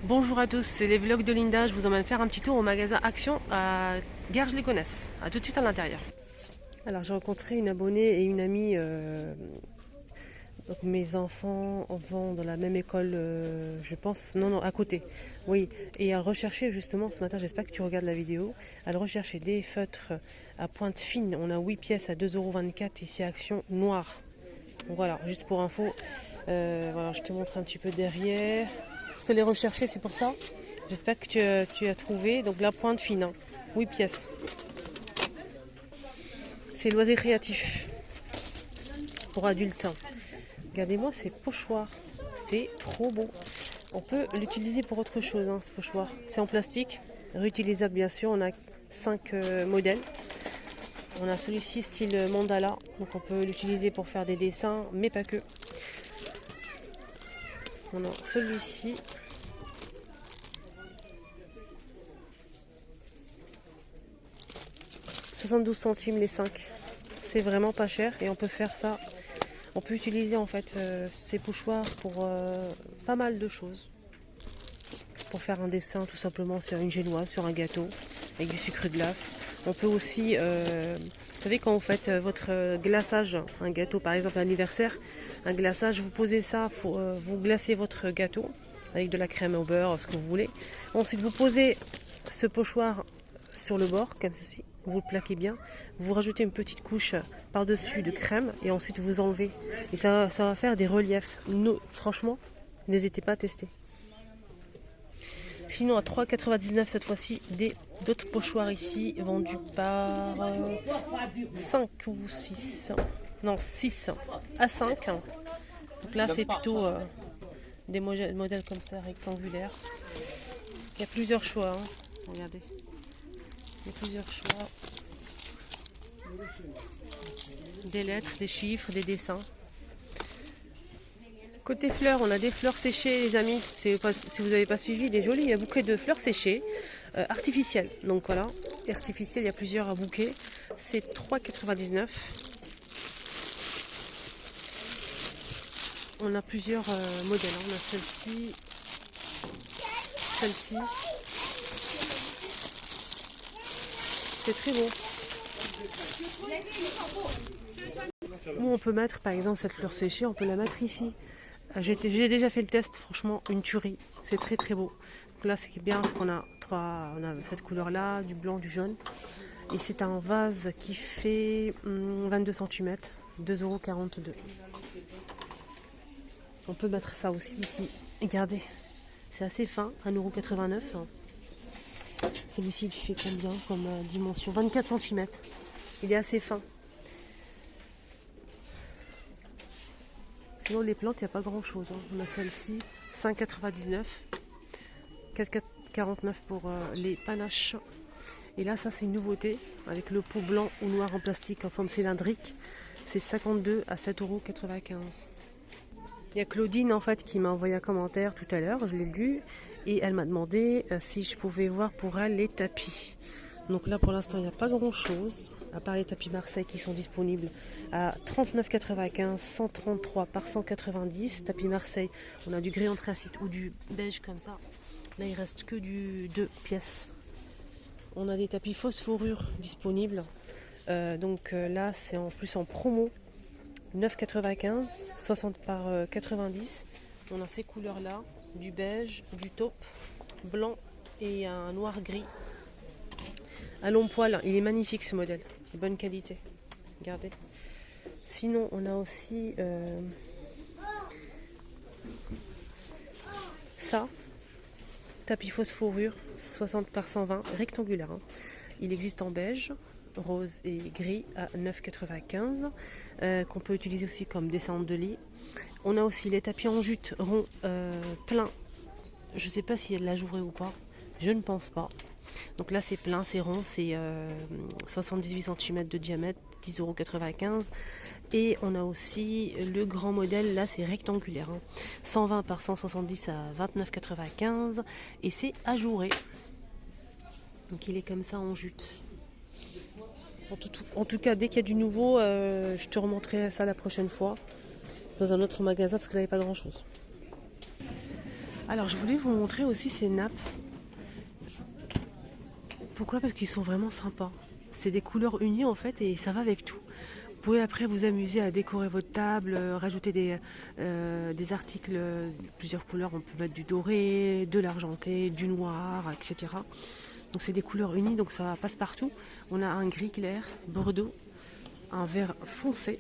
Bonjour à tous, c'est les vlogs de Linda. Je vous emmène faire un petit tour au magasin Action à Garges-les-Gonesse. A tout de suite à l'intérieur. Alors j'ai rencontré une abonnée et une amie. Donc mes enfants vont dans la même école, je pense. Non, à côté. Oui. Et elle recherchait justement ce matin, j'espère que tu regardes la vidéo. Elle recherchait des feutres à pointe fine. On a 8 pièces à 2,24 € ici à Action noir. Donc voilà, juste pour info. Voilà, je te montre un petit peu derrière. Parce que les rechercher, c'est pour ça. J'espère que tu as trouvé. Donc la pointe fine, hein. 8 pièces. C'est loisir créatif pour adultes. Regardez-moi ces pochoirs. C'est trop beau. On peut l'utiliser pour autre chose, hein, ce pochoir. C'est en plastique, réutilisable bien sûr. On a 5 modèles. On a celui-ci style mandala. Donc on peut l'utiliser pour faire des dessins, mais pas que. On a celui-ci. 72 centimes les 5. C'est vraiment pas cher et on peut faire ça. On peut utiliser en fait ces pochoirs pour pas mal de choses. Pour faire un dessin tout simplement sur une génoise, sur un gâteau avec du sucre glace. On peut aussi, vous savez quand vous faites votre glaçage, un gâteau par exemple anniversaire, un glaçage, vous posez ça, vous glacez votre gâteau avec de la crème au beurre, ce que vous voulez. Ensuite vous posez ce pochoir sur le bord comme ceci. Vous le plaquez bien, vous rajoutez une petite couche par-dessus de crème et ensuite vous enlevez. Et ça va faire des reliefs. Franchement, n'hésitez pas à tester. Sinon à 3,99 € cette fois-ci, d'autres pochoirs ici vendus par 5 ou 6. Non, 6 à 5. Donc là c'est plutôt des modèles comme ça, rectangulaires. Il y a plusieurs choix, hein. Regardez. Il y a plusieurs choix. Des lettres, des chiffres, des dessins. Côté fleurs, on a des fleurs séchées, les amis. Si vous n'avez pas suivi, des jolis bouquets de fleurs séchées, artificielles. Donc voilà, artificielles, il y a plusieurs bouquets. C'est 3,99 €. On a plusieurs modèles. On a celle-ci, celle-ci. C'est très beau. Ou on peut mettre par exemple cette fleur séchée, on peut la mettre ici. J'ai déjà fait le test, franchement une tuerie. C'est très très beau. Donc là ce qui est bien c'est qu'on a on a cette couleur là, du blanc, du jaune. Et c'est un vase qui fait 22 cm, 2,42 €. On peut mettre ça aussi ici. Regardez, c'est assez fin, 1,89 €. Celui-ci il fait combien comme dimension? 24 cm. Il est assez fin. Sinon les plantes, il n'y a pas grand chose. On a celle-ci, 5,99 €, 4,49 € pour les panaches. Et là, ça c'est une nouveauté, avec le pot blanc ou noir en plastique en forme cylindrique. C'est 52 à 7,95 €. Il y a Claudine en fait qui m'a envoyé un commentaire tout à l'heure, je l'ai lu, et elle m'a demandé si je pouvais voir pour elle les tapis. Donc là pour l'instant il n'y a pas grand chose, à part les tapis Marseille qui sont disponibles à 39,95 €, 133 par 190. Tapis Marseille, on a du gris anthracite ou du beige comme ça. Là il reste que du 2 pièces. On a des tapis phosphorure disponibles. Là c'est en plus en promo. 9,95 €, 60 par 90. On a ces couleurs là, du beige, du taupe, blanc et un noir gris. À long poil, il est magnifique ce modèle, de bonne qualité. Regardez. Sinon, on a aussi ça, tapis phosphorure, 60 par 120, rectangulaire. Hein. Il existe en beige, rose et gris à 9,95 €, qu'on peut utiliser aussi comme descente de lit. On a aussi les tapis en jute rond plein. Je ne sais pas s'il y a de la journée ou pas, je ne pense pas. Donc là c'est plein, c'est rond, c'est 78 cm de diamètre, 10,95 €. Et on a aussi le grand modèle, là c'est rectangulaire, hein. 120 par 170 à 29,95 € et c'est ajouré. Donc il est comme ça en jute. En tout cas, dès qu'il y a du nouveau, je te remontrerai ça la prochaine fois dans un autre magasin parce que là il n'y a pas grand chose. Alors je voulais vous montrer aussi ces nappes. Pourquoi? Parce qu'ils sont vraiment sympas. C'est des couleurs unies en fait et ça va avec tout. Vous pouvez après vous amuser à décorer votre table, rajouter des articles de plusieurs couleurs. On peut mettre du doré, de l'argenté, du noir, etc. Donc c'est des couleurs unies, donc ça passe partout. On a un gris clair, bordeaux, un vert foncé.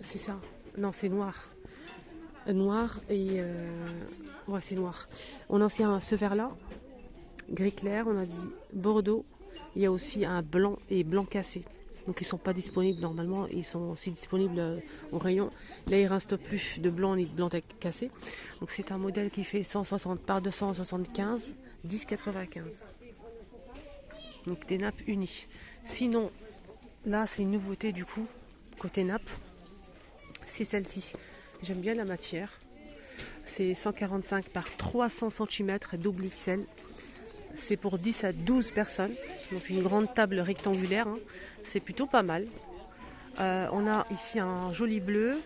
C'est ça. Non, c'est noir. Noir et... ouais, c'est noir. On a aussi ce vert-là, gris clair, on a dit bordeaux. Il y a aussi un blanc et blanc cassé. Donc ils ne sont pas disponibles normalement, ils sont aussi disponibles au rayon. Là il ne reste plus de blanc ni de blanc cassé. Donc c'est un modèle qui fait 160 par 275, 10,95. Donc des nappes unies. Sinon, là c'est une nouveauté du coup, côté nappe. C'est celle-ci. J'aime bien la matière. C'est 145 par 300 cm double XL. C'est pour 10 à 12 personnes. Donc une grande table rectangulaire. Hein. C'est plutôt pas mal. On a ici un joli bleu,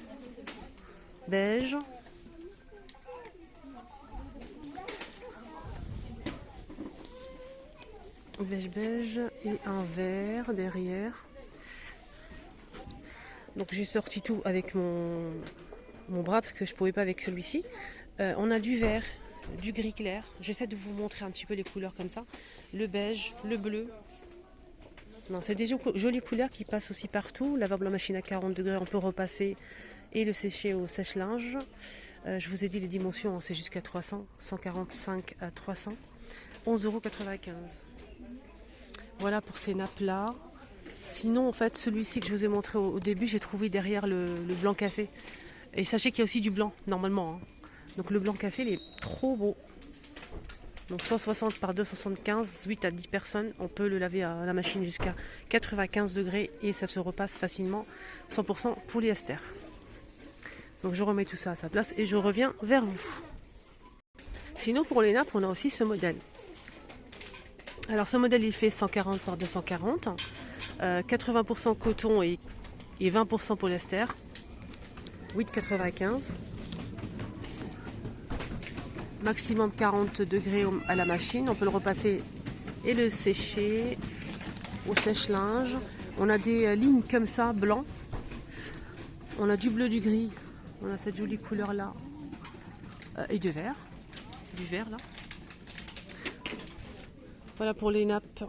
beige. Beige et un vert derrière. Donc j'ai sorti tout avec mon bras parce que je ne pouvais pas avec celui-ci. On a du vert, du gris clair. J'essaie de vous montrer un petit peu les couleurs comme ça. Le beige, le bleu. Non, c'est des jolies couleurs qui passent aussi partout. Lavable en machine à 40 degrés, on peut repasser et le sécher au sèche-linge. Je vous ai dit les dimensions, hein, c'est jusqu'à 300, 145 à 300, 11,95 €. Voilà pour ces nappes-là. Sinon, en fait, celui-ci que je vous ai montré au début, j'ai trouvé derrière le blanc cassé. Et sachez qu'il y a aussi du blanc, normalement. Hein. Donc le blanc cassé, il est trop beau. Donc 160 par 275, 8 à 10 personnes. On peut le laver à la machine jusqu'à 95 degrés et ça se repasse facilement. 100% polyester. Donc je remets tout ça à sa place et je reviens vers vous. Sinon, pour les nappes, on a aussi ce modèle. Alors ce modèle, il fait 140 par 240. 80% coton et 20% polyester. 8,95. Maximum 40 degrés à la machine. On peut le repasser et le sécher au sèche-linge. On a des lignes comme ça, blanc. On a du bleu, du gris. On a cette jolie couleur là. Et du vert. Du vert là. Voilà pour les nappes.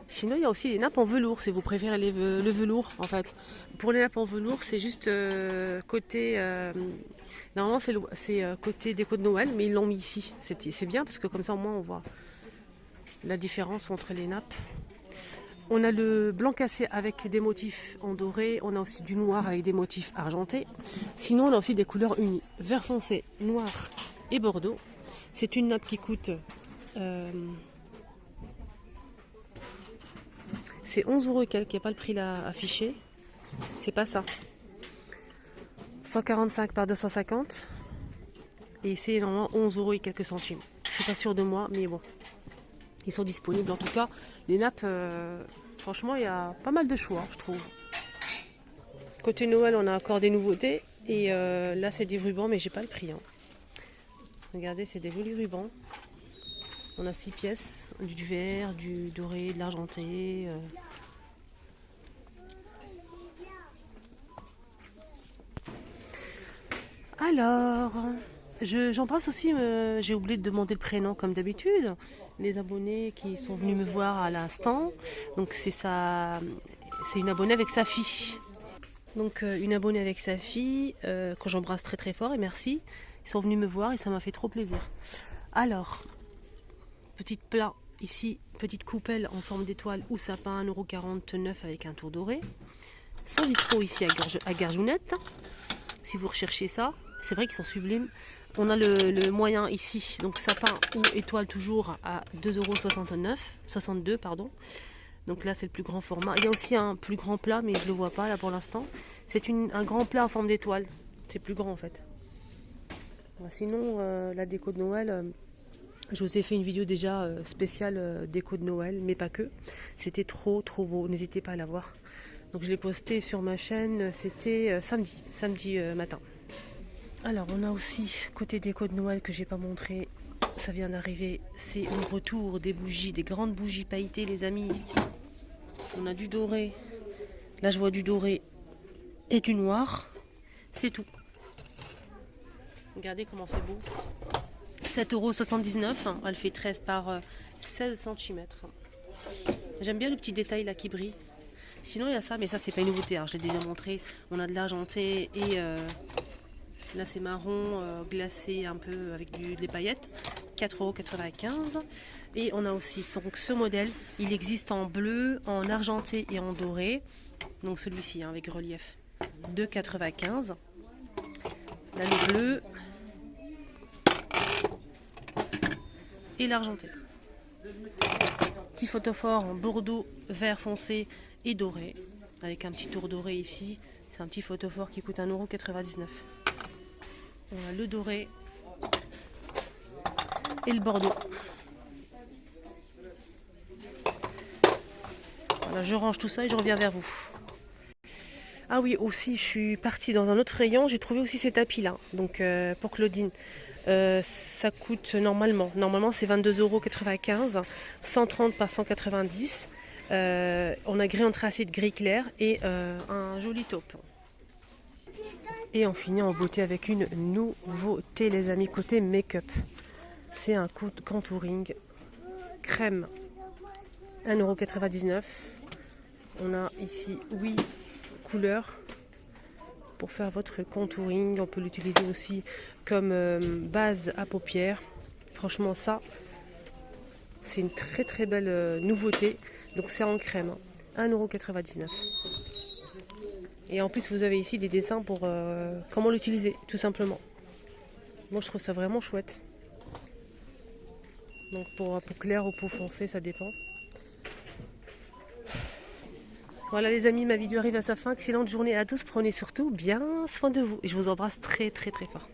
Sinon, il y a aussi les nappes en velours, si vous préférez le velours, en fait. Pour les nappes en velours, c'est juste côté... normalement, c'est côté déco de Noël, mais ils l'ont mis ici. C'est bien, parce que comme ça, au moins, on voit la différence entre les nappes. On a le blanc cassé avec des motifs en doré. On a aussi du noir avec des motifs argentés. Sinon, on a aussi des couleurs unies. Vert foncé, noir et bordeaux. C'est une nappe qui coûte... c'est 11 € et quelques, il n'y a pas le prix là affiché. C'est pas ça. 145 par 250. Et c'est normalement 11 € et quelques centimes. Je suis pas sûre de moi, mais bon. Ils sont disponibles. En tout cas, les nappes, franchement, il y a pas mal de choix, je trouve. Côté Noël, on a encore des nouveautés. Et là, c'est des rubans, mais j'ai pas le prix. Hein. Regardez, c'est des jolis rubans. On a 6 pièces, du vert, du doré, de l'argenté. Alors, j'embrasse aussi, j'ai oublié de demander le prénom comme d'habitude, les abonnés qui sont venus me voir à l'instant. Donc c'est une abonnée avec sa fille. Donc une abonnée avec sa fille, que j'embrasse très très fort et merci. Ils sont venus me voir et ça m'a fait trop plaisir. Alors, petit plat ici, petite coupelle en forme d'étoile ou sapin, 1,49 € avec un tour doré. Ils sont dispo ici à Garjounette, si vous recherchez ça. C'est vrai qu'ils sont sublimes. On a le moyen ici, donc sapin ou étoile toujours à 2,69 €, 62 pardon. Donc là c'est le plus grand format. Il y a aussi un plus grand plat, mais je ne le vois pas là pour l'instant. C'est un grand plat en forme d'étoile. C'est plus grand en fait. Sinon la déco de Noël, je vous ai fait une vidéo déjà spéciale déco de Noël, mais pas que. C'était trop beau, n'hésitez pas à la voir. Donc je l'ai posté sur ma chaîne, c'était samedi matin. Alors on a aussi côté déco de Noël que j'ai pas montré, ça vient d'arriver, c'est le retour des bougies, des grandes bougies pailletées les amis. On a du doré, là je vois du doré et du noir, c'est tout. Regardez comment c'est beau. 7,79 €, elle fait 13 par 16 cm. J'aime bien le petit détail là qui brille. Sinon il y a ça, mais ça c'est pas une nouveauté, hein, je l'ai déjà montré. On a de l'argenté et là c'est marron glacé un peu avec des paillettes. 4,95 €. Et on a aussi donc, ce modèle, il existe en bleu, en argenté et en doré. Donc celui-ci hein, avec relief, 2,95 €. Là le bleu et l'argenté. Petit photophore en bordeaux, vert foncé et doré, avec un petit tour doré ici. C'est un petit photophore qui coûte 1,99 €. On a le doré et le bordeaux. Voilà, je range tout ça et je reviens vers vous. Ah oui, aussi, je suis partie dans un autre rayon, j'ai trouvé aussi ces tapis-là. Donc pour Claudine, ça coûte normalement c'est 22,95 €, 130 par 190. On a gris entrelacé de gris clair et un joli taupe. Et on finit en beauté avec une nouveauté les amis, côté make-up. C'est un contouring crème, 1,99 €. On a ici 8 couleurs pour faire votre contouring. On peut l'utiliser aussi comme base à paupières. Franchement ça, c'est une très très belle nouveauté. Donc c'est en crème, 1,99 €. Et en plus vous avez ici des dessins pour comment l'utiliser tout simplement. Moi je trouve ça vraiment chouette. Donc pour peau claire ou peau foncée, ça dépend. Voilà les amis, ma vidéo arrive à sa fin. Excellente journée à tous. Prenez surtout bien soin de vous. Et je vous embrasse très très très fort.